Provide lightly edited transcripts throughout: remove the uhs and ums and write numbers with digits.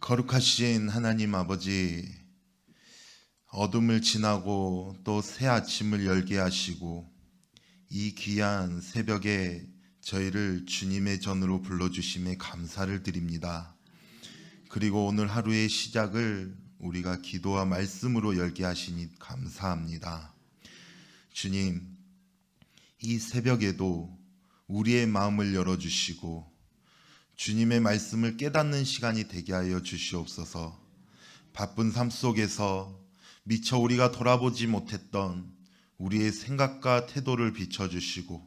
거룩하신 하나님 아버지, 어둠을 지나고 또 새 아침을 열게 하시고 이 귀한 새벽에 저희를 주님의 전으로 불러주심에 감사를 드립니다. 그리고 오늘 하루의 시작을 우리가 기도와 말씀으로 열게 하시니 감사합니다. 주님, 이 새벽에도 우리의 마음을 열어주시고 주님의 말씀을 깨닫는 시간이 되게 하여 주시옵소서. 바쁜 삶 속에서 미처 우리가 돌아보지 못했던 우리의 생각과 태도를 비춰주시고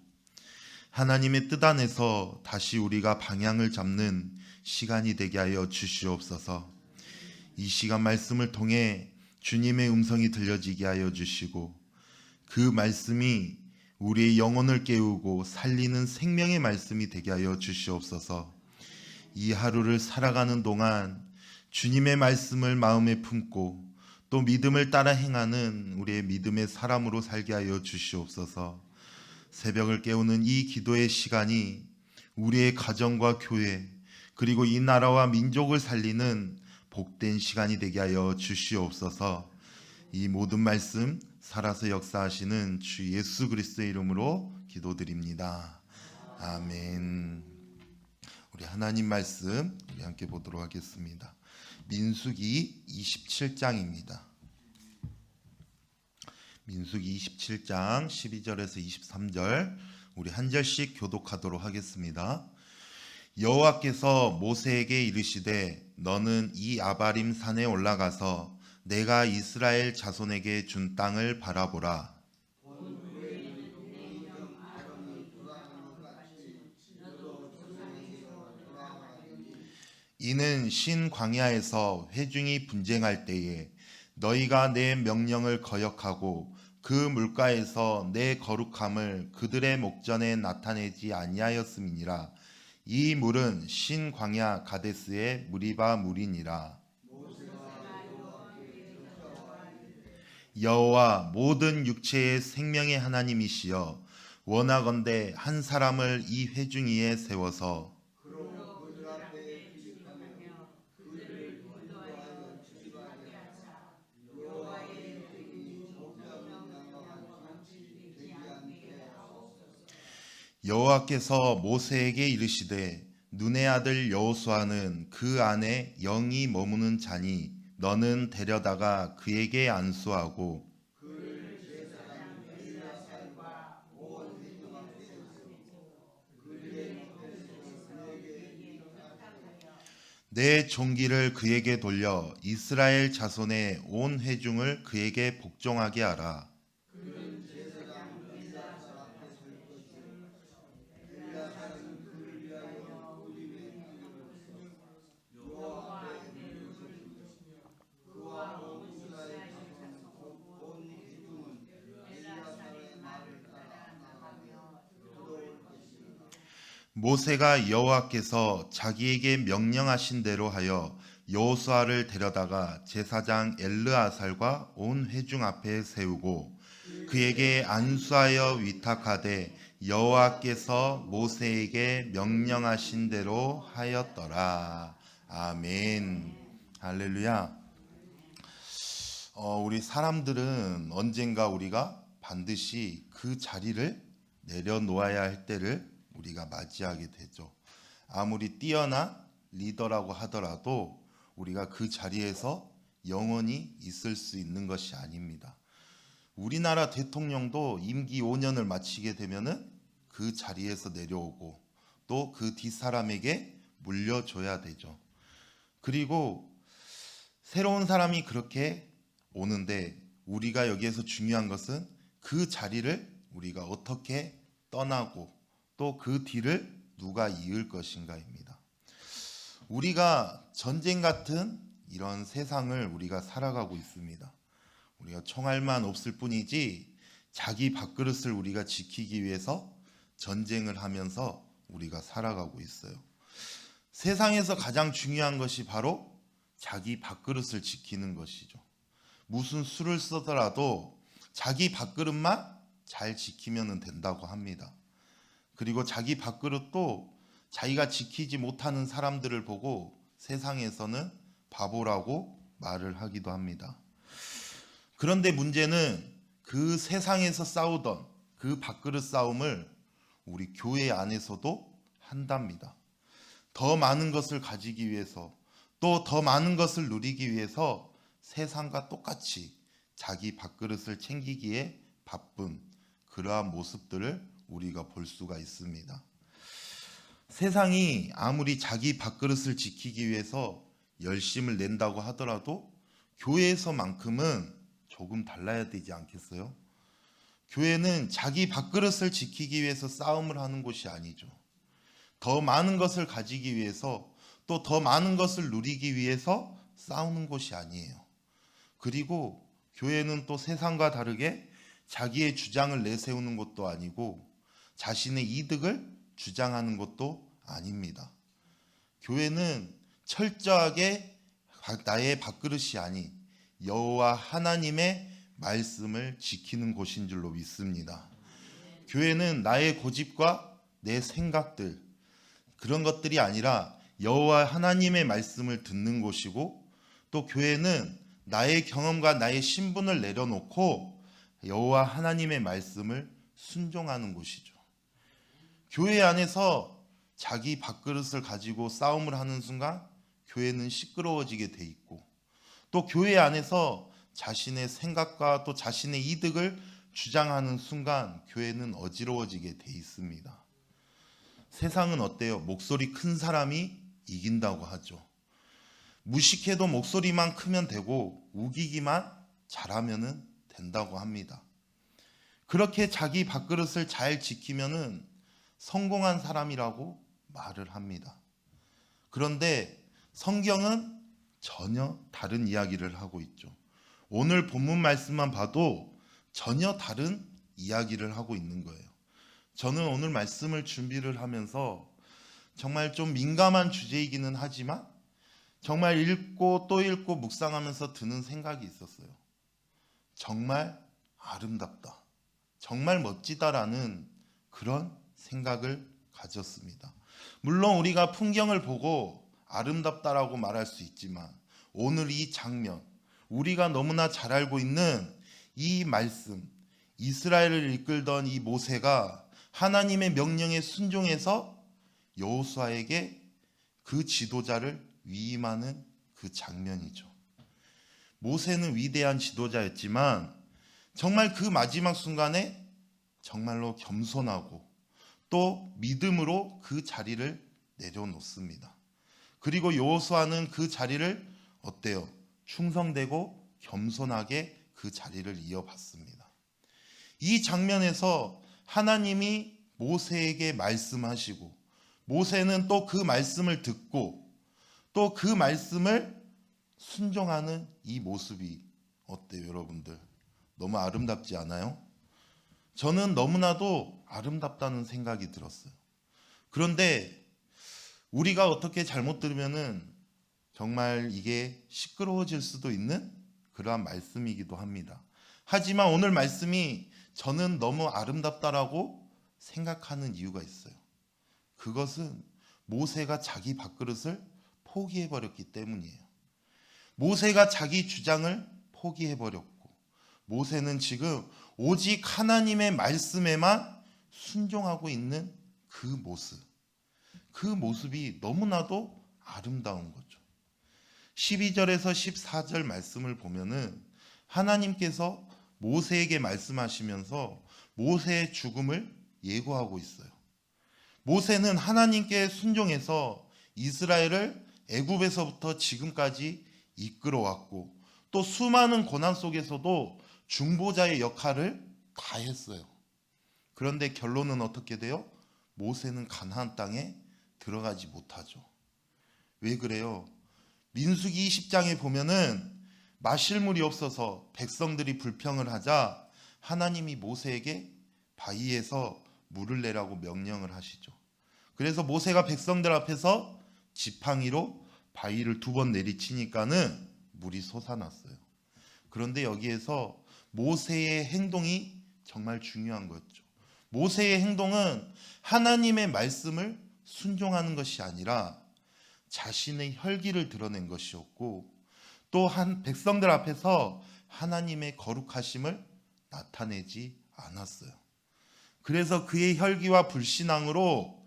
하나님의 뜻 안에서 다시 우리가 방향을 잡는 시간이 되게 하여 주시옵소서. 이 시간 말씀을 통해 주님의 음성이 들려지게 하여 주시고 그 말씀이 우리의 영혼을 깨우고 살리는 생명의 말씀이 되게 하여 주시옵소서. 이 하루를 살아가는 동안 주님의 말씀을 마음에 품고 또 믿음을 따라 행하는 우리의 믿음의 사람으로 살게 하여 주시옵소서. 새벽을 깨우는 이 기도의 시간이 우리의 가정과 교회 그리고 이 나라와 민족을 살리는 복된 시간이 되게 하여 주시옵소서. 이 모든 말씀 살아서 역사하시는 주 예수 그리스도의 이름으로 기도드립니다. 아멘. 우리 하나님 말씀 우리 함께 보도록 하겠습니다. 민수기 27장입니다. 민수기 27장 12절에서 23절 우리 한 절씩 교독하도록 하겠습니다. 여호와께서 모세에게 이르시되 너는 이 아바림 산에 올라가서 내가 이스라엘 자손에게 준 땅을 바라보라. 이는 신 광야에서 회중이 분쟁할 때에 너희가 내 명령을 거역하고 그 물가에서 내 거룩함을 그들의 목전에 나타내지 아니하였음이니라. 이 물은 신 광야 가데스의 무리바 물이니라. 여호와 모든 육체의 생명의 하나님이시여 원하건대 한 사람을 이 회중 위에 세워서 여호와께서 모세에게 이르시되 눈의 아들 여호수아는 그 안에 영이 머무는 자니 너는 데려다가 그에게 안수하고 내 종기를 그에게 돌려 이스라엘 자손의 온 회중을 그에게 복종하게 하라. 모세가 여호와께서 자기에게 명령하신 대로 하여 여호수아를 데려다가 제사장 엘르아살과 온 회중 앞에 세우고 그에게 안수하여 위탁하되 여호와께서 모세에게 명령하신 대로 하였더라. 아멘. 할렐루야. 우리 사람들은 언젠가 우리가 반드시 그 자리를 내려놓아야 할 때를 우리가 맞이하게 되죠. 아무리 뛰어난 리더라고 하더라도 우리가 그 자리에서 영원히 있을 수 있는 것이 아닙니다. 우리나라 대통령도 임기 5년을 마치게 되면은 그 자리에서 내려오고 또 그 뒷사람에게 물려줘야 되죠. 그리고 새로운 사람이 그렇게 오는데 우리가 여기에서 중요한 것은 그 자리를 우리가 어떻게 떠나고 또 그 뒤를 누가 이을 것인가입니다. 우리가 전쟁 같은 이런 세상을 우리가 살아가고 있습니다. 우리가 총알만 없을 뿐이지 자기 밥그릇을 우리가 지키기 위해서 전쟁을 하면서 우리가 살아가고 있어요. 세상에서 가장 중요한 것이 바로 자기 밥그릇을 지키는 것이죠. 무슨 수를 쓰더라도 자기 밥그릇만 잘 지키면 된다고 합니다. 그리고 자기 밥그릇도 자기가 지키지 못하는 사람들을 보고 세상에서는 바보라고 말을 하기도 합니다. 그런데 문제는 그 세상에서 싸우던 그 밥그릇 싸움을 우리 교회 안에서도 한답니다. 더 많은 것을 가지기 위해서, 또 더 많은 것을 누리기 위해서 세상과 똑같이 자기 밥그릇을 챙기기에 바쁜 그러한 모습들을 우리가 볼 수가 있습니다. 세상이 아무리 자기 밥그릇을 지키기 위해서 열심을 낸다고 하더라도 교회에서만큼은 조금 달라야 되지 않겠어요? 교회는 자기 밥그릇을 지키기 위해서 싸움을 하는 곳이 아니죠. 더 많은 것을 가지기 위해서, 또 더 많은 것을 누리기 위해서 싸우는 곳이 아니에요. 그리고 교회는 또 세상과 다르게 자기의 주장을 내세우는 것도 아니고 자신의 이득을 주장하는 것도 아닙니다. 교회는 철저하게 나의 밥그릇이 아닌 여호와 하나님의 말씀을 지키는 곳인 줄로 믿습니다. 교회는 나의 고집과 내 생각들, 그런 것들이 아니라 여호와 하나님의 말씀을 듣는 곳이고, 또 교회는 나의 경험과 나의 신분을 내려놓고 여호와 하나님의 말씀을 순종하는 곳이죠. 교회 안에서 자기 밥그릇을 가지고 싸움을 하는 순간 교회는 시끄러워지게 돼 있고, 또 교회 안에서 자신의 생각과 또 자신의 이득을 주장하는 순간 교회는 어지러워지게 돼 있습니다. 세상은 어때요? 목소리 큰 사람이 이긴다고 하죠. 무식해도 목소리만 크면 되고 우기기만 잘하면 된다고 합니다. 그렇게 자기 밥그릇을 잘 지키면은 성공한 사람이라고 말을 합니다. 그런데 성경은 전혀 다른 이야기를 하고 있죠. 오늘 본문 말씀만 봐도 전혀 다른 이야기를 하고 있는 거예요. 저는 오늘 말씀을 준비를 하면서 정말 좀 민감한 주제이기는 하지만 정말 읽고 또 읽고 묵상하면서 드는 생각이 있었어요. 정말 아름답다, 정말 멋지다라는 그런 생각을 가졌습니다. 물론 우리가 풍경을 보고 아름답다라고 말할 수 있지만 오늘 이 장면, 우리가 너무나 잘 알고 있는 이 말씀, 이스라엘을 이끌던 이 모세가 하나님의 명령에 순종해서 여호수아에게 그 지도자를 위임하는 그 장면이죠. 모세는 위대한 지도자였지만 정말 그 마지막 순간에 정말로 겸손하고 또 믿음으로 그 자리를 내려놓습니다. 그리고 여호수아는 그 자리를 어때요? 충성되고 겸손하게 그 자리를 이어받습니다. 이 장면에서 하나님이 모세에게 말씀하시고 모세는 또 그 말씀을 듣고 또 그 말씀을 순종하는 이 모습이 어때요, 여러분들? 너무 아름답지 않아요? 저는 너무나도 아름답다는 생각이 들었어요. 그런데 우리가 어떻게 잘못 들으면은 정말 이게 시끄러워질 수도 있는 그러한 말씀이기도 합니다. 하지만 오늘 말씀이 저는 너무 아름답다라고 생각하는 이유가 있어요. 그것은 모세가 자기 밥그릇을 포기해버렸기 때문이에요. 모세가 자기 주장을 포기해버렸고 모세는 지금 오직 하나님의 말씀에만 순종하고 있는 그 모습, 그 모습이 너무나도 아름다운 거죠. 12절에서 14절 말씀을 보면은 하나님께서 모세에게 말씀하시면서 모세의 죽음을 예고하고 있어요. 모세는 하나님께 순종해서 이스라엘을 애굽에서부터 지금까지 이끌어왔고 또 수많은 고난 속에서도 중보자의 역할을 다 했어요. 그런데 결론은 어떻게 돼요? 모세는 가나안 땅에 들어가지 못하죠. 왜 그래요? 민수기 20장에 보면은 마실 물이 없어서 백성들이 불평을 하자 하나님이 모세에게 바위에서 물을 내라고 명령을 하시죠. 그래서 모세가 백성들 앞에서 지팡이로 바위를 2번 내리치니까는 물이 솟아났어요. 그런데 여기에서 모세의 행동이 정말 중요한 거였죠. 모세의 행동은 하나님의 말씀을 순종하는 것이 아니라 자신의 혈기를 드러낸 것이었고, 또 한 백성들 앞에서 하나님의 거룩하심을 나타내지 않았어요. 그래서 그의 혈기와 불신앙으로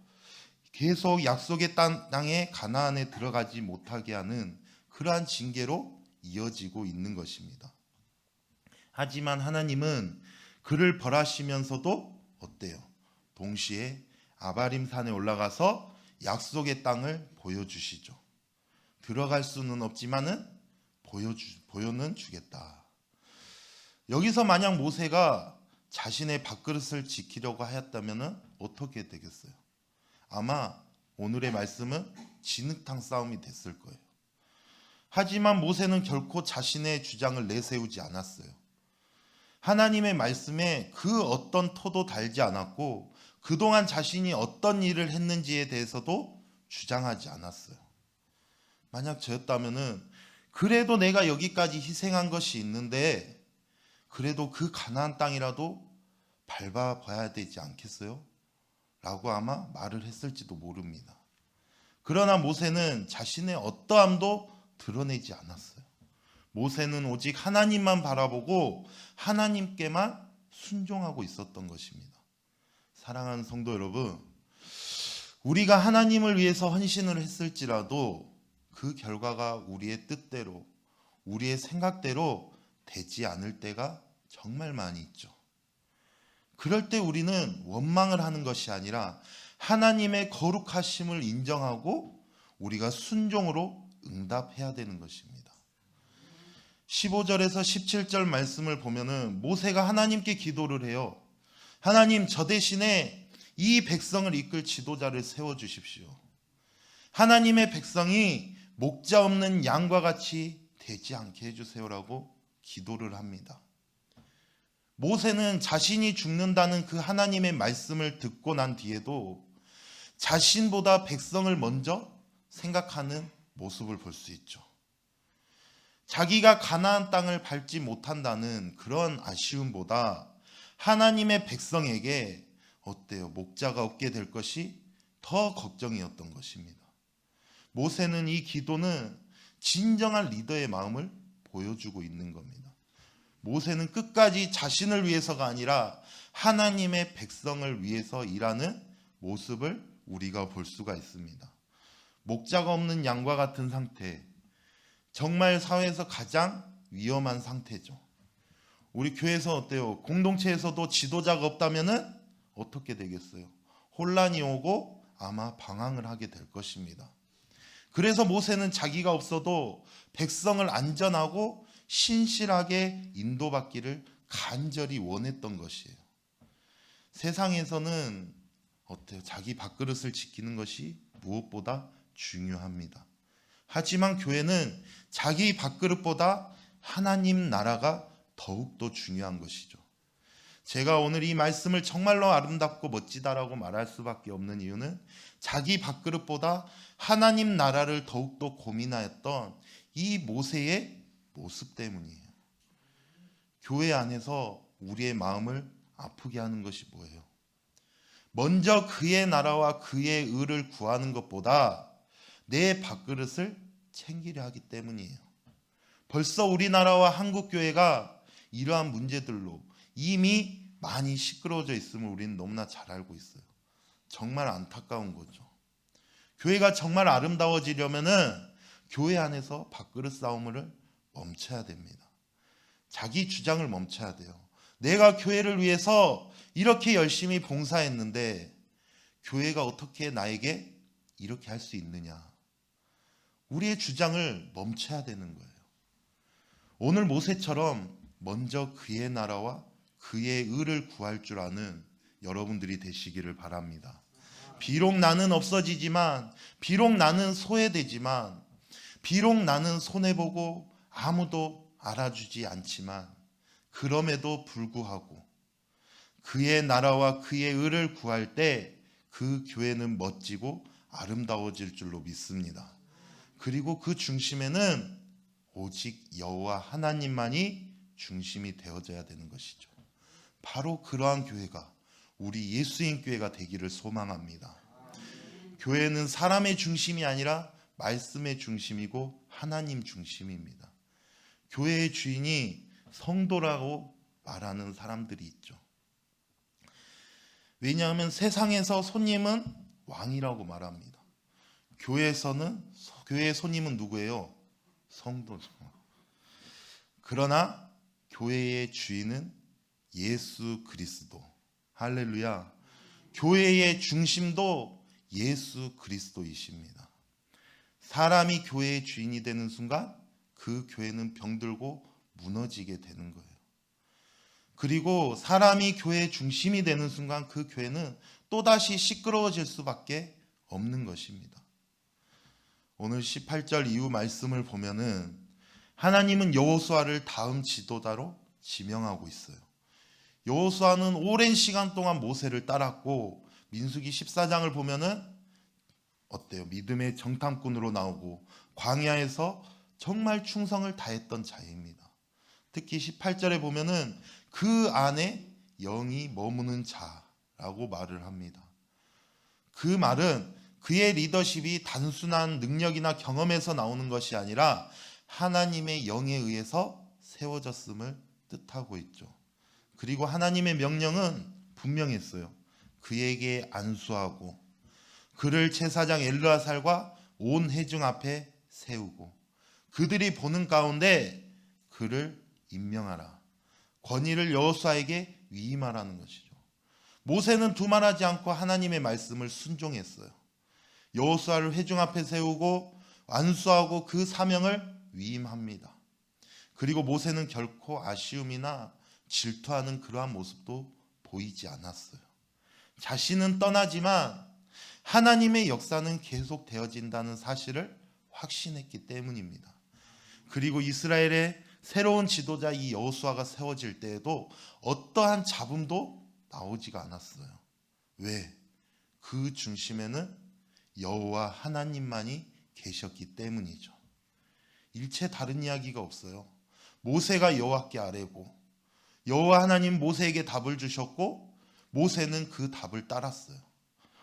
계속 약속의 땅에 가나안에 들어가지 못하게 하는 그러한 징계로 이어지고 있는 것입니다. 하지만 하나님은 그를 벌하시면서도 어때요? 동시에 아바림 산에 올라가서 약속의 땅을 보여주시죠. 들어갈 수는 없지만은 보여는 주겠다. 여기서 만약 모세가 자신의 밥그릇을 지키려고 하였다면 어떻게 되겠어요? 아마 오늘의 말씀은 진흙탕 싸움이 됐을 거예요. 하지만 모세는 결코 자신의 주장을 내세우지 않았어요. 하나님의 말씀에 그 어떤 토도 달지 않았고, 그동안 자신이 어떤 일을 했는지에 대해서도 주장하지 않았어요. 만약 저였다면은 그래도 내가 여기까지 희생한 것이 있는데 그래도 그 가나안 땅이라도 밟아봐야 되지 않겠어요? 라고 아마 말을 했을지도 모릅니다. 그러나 모세는 자신의 어떠함도 드러내지 않았어요. 모세는 오직 하나님만 바라보고 하나님께만 순종하고 있었던 것입니다. 사랑하는 성도 여러분, 우리가 하나님을 위해서 헌신을 했을지라도 그 결과가 우리의 뜻대로, 우리의 생각대로 되지 않을 때가 정말 많이 있죠. 그럴 때 우리는 원망을 하는 것이 아니라 하나님의 거룩하심을 인정하고 우리가 순종으로 응답해야 되는 것입니다. 15절에서 17절 말씀을 보면은 모세가 하나님께 기도를 해요. 하나님, 저 대신에 이 백성을 이끌 지도자를 세워주십시오. 하나님의 백성이 목자 없는 양과 같이 되지 않게 해주세요라고 기도를 합니다. 모세는 자신이 죽는다는 그 하나님의 말씀을 듣고 난 뒤에도 자신보다 백성을 먼저 생각하는 모습을 볼 수 있죠. 자기가 가나안 땅을 밟지 못한다는 그런 아쉬움보다 하나님의 백성에게 어때요? 목자가 없게 될 것이 더 걱정이었던 것입니다. 모세는 이 기도는 진정한 리더의 마음을 보여주고 있는 겁니다. 모세는 끝까지 자신을 위해서가 아니라 하나님의 백성을 위해서 일하는 모습을 우리가 볼 수가 있습니다. 목자가 없는 양과 같은 상태, 정말 사회에서 가장 위험한 상태죠. 우리 교회에서 어때요? 공동체에서도 지도자가 없다면 어떻게 되겠어요? 혼란이 오고 아마 방황을 하게 될 것입니다. 그래서 모세는 자기가 없어도 백성을 안전하고 신실하게 인도받기를 간절히 원했던 것이에요. 세상에서는 어때요? 자기 밥그릇을 지키는 것이 무엇보다 중요합니다. 하지만 교회는 자기 밥그릇보다 하나님 나라가 더욱더 중요한 것이죠. 제가 오늘 이 말씀을 정말로 아름답고 멋지다라고 말할 수밖에 없는 이유는 자기 밥그릇보다 하나님 나라를 더욱더 고민하였던 이 모세의 모습 때문이에요. 교회 안에서 우리의 마음을 아프게 하는 것이 뭐예요? 먼저 그의 나라와 그의 의를 구하는 것보다 내 밥그릇을 챙기려 하기 때문이에요. 벌써 우리나라와 한국교회가 이러한 문제들로 이미 많이 시끄러워져 있음을 우리는 너무나 잘 알고 있어요. 정말 안타까운 거죠. 교회가 정말 아름다워지려면은 교회 안에서 밥그릇 싸움을 멈춰야 됩니다. 자기 주장을 멈춰야 돼요. 내가 교회를 위해서 이렇게 열심히 봉사했는데 교회가 어떻게 나에게 이렇게 할 수 있느냐. 우리의 주장을 멈춰야 되는 거예요. 오늘 모세처럼 먼저 그의 나라와 그의 의를 구할 줄 아는 여러분들이 되시기를 바랍니다. 비록 나는 없어지지만, 비록 나는 소외되지만, 비록 나는 손해보고 아무도 알아주지 않지만, 그럼에도 불구하고 그의 나라와 그의 의를 구할 때 그 교회는 멋지고 아름다워질 줄로 믿습니다. 그리고 그 중심에는 오직 여호와 하나님만이 중심이 되어져야 되는 것이죠. 바로 그러한 교회가 우리 예수인 교회가 되기를 소망합니다. 교회는 사람의 중심이 아니라 말씀의 중심이고 하나님 중심입니다. 교회의 주인이 성도라고 말하는 사람들이 있죠. 왜냐하면 세상에서 손님은 왕이라고 말합니다. 교회의 손님은 누구예요? 성도죠. 그러나 교회의 주인은 예수 그리스도. 할렐루야. 교회의 중심도 예수 그리스도이십니다. 사람이 교회의 주인이 되는 순간 그 교회는 병들고 무너지게 되는 거예요. 그리고 사람이 교회의 중심이 되는 순간 그 교회는 또다시 시끄러워질 수밖에 없는 것입니다. 오늘 18절 이후 말씀을 보면은 하나님은 여호수아를 다음 지도자로 지명하고 있어요. 여호수아는 오랜 시간 동안 모세를 따랐고 민수기 14장을 보면은 어때요? 믿음의 정탐꾼으로 나오고 광야에서 정말 충성을 다했던 자입니다. 특히 18절에 보면은 그 안에 영이 머무는 자라고 말을 합니다. 그 말은 그의 리더십이 단순한 능력이나 경험에서 나오는 것이 아니라 하나님의 영에 의해서 세워졌음을 뜻하고 있죠. 그리고 하나님의 명령은 분명했어요. 그에게 안수하고 그를 제사장 엘르아살과 온 회중 앞에 세우고 그들이 보는 가운데 그를 임명하라. 권위를 여호수아에게 위임하라는 것이죠. 모세는 두말하지 않고 하나님의 말씀을 순종했어요. 여호수아를 회중 앞에 세우고 안수하고 그 사명을 위임합니다. 그리고 모세는 결코 아쉬움이나 질투하는 그러한 모습도 보이지 않았어요. 자신은 떠나지만 하나님의 역사는 계속 되어진다는 사실을 확신했기 때문입니다. 그리고 이스라엘의 새로운 지도자 이 여호수아가 세워질 때에도 어떠한 잡음도 나오지가 않았어요. 왜? 그 중심에는 여호와 하나님만이 계셨기 때문이죠. 일체 다른 이야기가 없어요. 모세가 여호와께 아뢰고 여호와 하나님 모세에게 답을 주셨고 모세는 그 답을 따랐어요.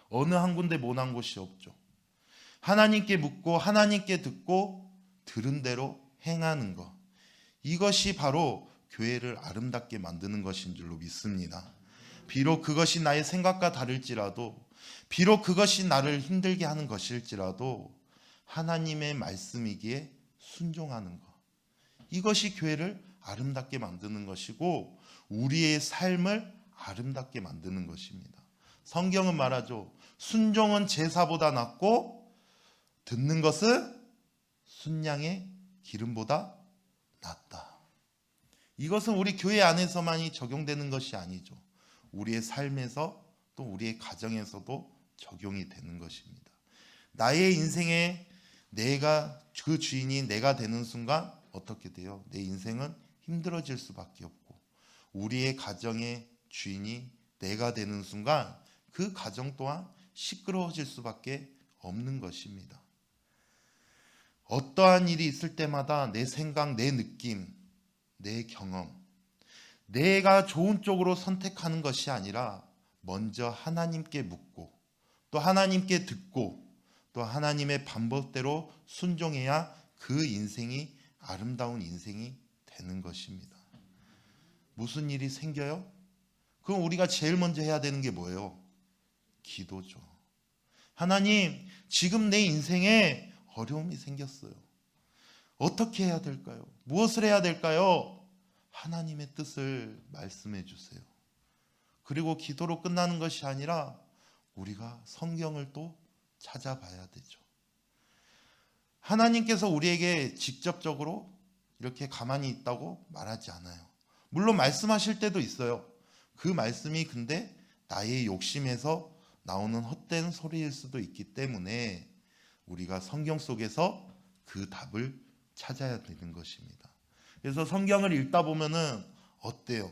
어느 한 군데 모난 곳이 없죠. 하나님께 묻고 하나님께 듣고 들은 대로 행하는 것. 이것이 바로 교회를 아름답게 만드는 것인 줄로 믿습니다. 비록 그것이 나의 생각과 다를지라도 비록 그것이 나를 힘들게 하는 것일지라도 하나님의 말씀이기에 순종하는 것. 이것이 교회를 아름답게 만드는 것이고 우리의 삶을 아름답게 만드는 것입니다. 성경은 말하죠. 순종은 제사보다 낫고 듣는 것은 순양의 기름보다 낫다. 이것은 우리 교회 안에서만이 적용되는 것이 아니죠. 우리의 삶에서 또 우리의 가정에서도 적용이 되는 것입니다. 나의 인생에 내가 그 주인이 내가 되는 순간 어떻게 돼요? 내 인생은 힘들어질 수밖에 없고 우리의 가정의 주인이 내가 되는 순간 그 가정 또한 시끄러워질 수밖에 없는 것입니다. 어떠한 일이 있을 때마다 내 생각, 내 느낌, 내 경험, 내가 좋은 쪽으로 선택하는 것이 아니라 먼저 하나님께 묻고 또 하나님께 듣고 또 하나님의 방법대로 순종해야 그 인생이 아름다운 인생이 되는 것입니다. 무슨 일이 생겨요? 그럼 우리가 제일 먼저 해야 되는 게 뭐예요? 기도죠. 하나님, 지금 내 인생에 어려움이 생겼어요. 어떻게 해야 될까요? 무엇을 해야 될까요? 하나님의 뜻을 말씀해 주세요. 그리고 기도로 끝나는 것이 아니라 우리가 성경을 또 찾아봐야 되죠. 하나님께서 우리에게 직접적으로 이렇게 가만히 있다고 말하지 않아요. 물론 말씀하실 때도 있어요. 그 말씀이 근데 나의 욕심에서 나오는 헛된 소리일 수도 있기 때문에 우리가 성경 속에서 그 답을 찾아야 되는 것입니다. 그래서 성경을 읽다 보면은 어때요?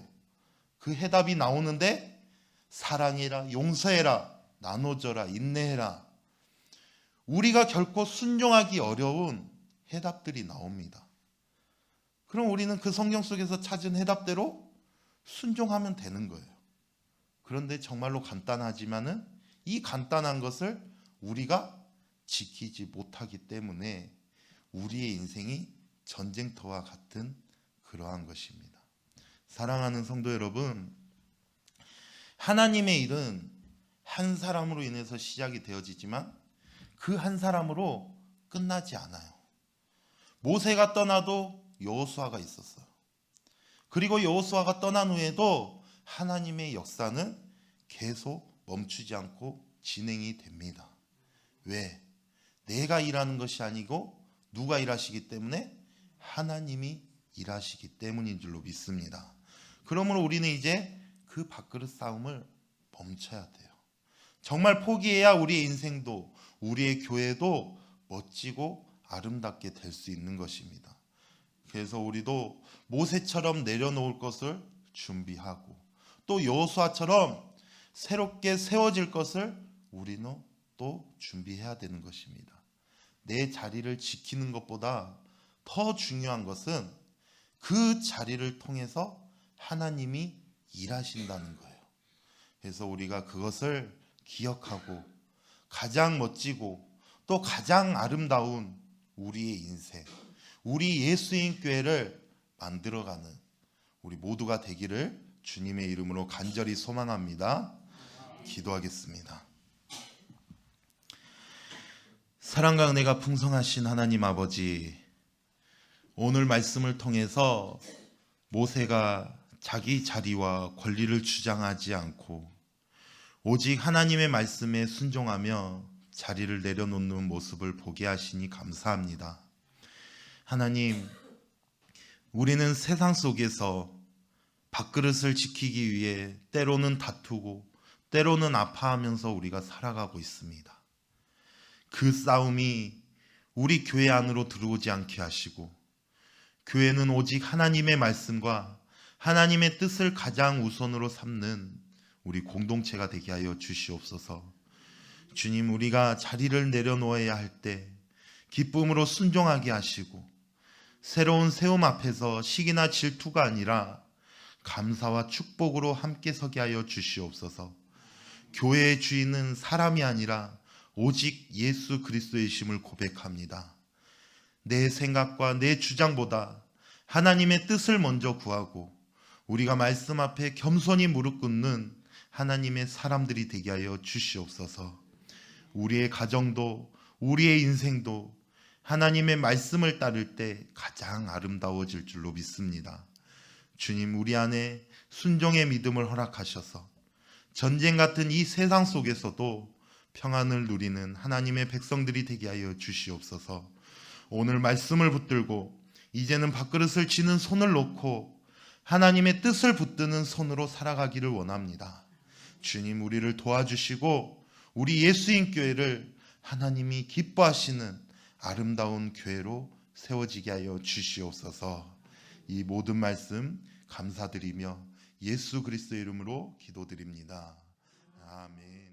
그 해답이 나오는데 사랑해라, 용서해라, 나눠줘라, 인내해라. 우리가 결코 순종하기 어려운 해답들이 나옵니다. 그럼 우리는 그 성경 속에서 찾은 해답대로 순종하면 되는 거예요. 그런데 정말로 간단하지만은 이 간단한 것을 우리가 지키지 못하기 때문에 우리의 인생이 전쟁터와 같은 그러한 것입니다. 사랑하는 성도 여러분, 하나님의 일은 한 사람으로 인해서 시작이 되어지지만 그 한 사람으로 끝나지 않아요. 모세가 떠나도 여호수아가 있었어요. 그리고 여호수아가 떠난 후에도 하나님의 역사는 계속 멈추지 않고 진행이 됩니다. 왜? 내가 일하는 것이 아니고 누가 일하시기 때문에? 하나님이 일하시기 때문인 줄로 믿습니다. 그러므로 우리는 이제 그 밥그릇 싸움을 멈춰야 돼요. 정말 포기해야 우리의 인생도 우리의 교회도 멋지고 아름답게 될 수 있는 것입니다. 그래서 우리도 모세처럼 내려놓을 것을 준비하고 또 여호수아처럼 새롭게 세워질 것을 우리는 또 준비해야 되는 것입니다. 내 자리를 지키는 것보다 더 중요한 것은 그 자리를 통해서 하나님이 일하신다는 거예요. 그래서 우리가 그것을 기억하고 가장 멋지고 또 가장 아름다운 우리의 인생, 우리 예수인 교회를 만들어가는 우리 모두가 되기를 주님의 이름으로 간절히 소망합니다. 기도하겠습니다. 사랑과 은혜가 풍성하신 하나님 아버지, 오늘 말씀을 통해서 모세가 자기 자리와 권리를 주장하지 않고 오직 하나님의 말씀에 순종하며 자리를 내려놓는 모습을 보게 하시니 감사합니다. 하나님, 우리는 세상 속에서 밥그릇을 지키기 위해 때로는 다투고 때로는 아파하면서 우리가 살아가고 있습니다. 그 싸움이 우리 교회 안으로 들어오지 않게 하시고 교회는 오직 하나님의 말씀과 하나님의 뜻을 가장 우선으로 삼는 우리 공동체가 되게 하여 주시옵소서. 주님, 우리가 자리를 내려놓아야 할 때 기쁨으로 순종하게 하시고 새로운 세움 앞에서 시기나 질투가 아니라 감사와 축복으로 함께 서게 하여 주시옵소서. 교회의 주인은 사람이 아니라 오직 예수 그리스도이심을 고백합니다. 내 생각과 내 주장보다 하나님의 뜻을 먼저 구하고 우리가 말씀 앞에 겸손히 무릎 꿇는 하나님의 사람들이 되게 하여 주시옵소서. 우리의 가정도 우리의 인생도 하나님의 말씀을 따를 때 가장 아름다워질 줄로 믿습니다. 주님, 우리 안에 순종의 믿음을 허락하셔서 전쟁 같은 이 세상 속에서도 평안을 누리는 하나님의 백성들이 되게 하여 주시옵소서. 오늘 말씀을 붙들고 이제는 밥그릇을 쥐는 손을 놓고 하나님의 뜻을 붙드는 손으로 살아가기를 원합니다. 주님, 우리를 도와주시고 우리 예수인 교회를 하나님이 기뻐하시는 아름다운 교회로 세워지게 하여 주시옵소서. 이 모든 말씀 감사드리며 예수 그리스도의 이름으로 기도드립니다. 아멘.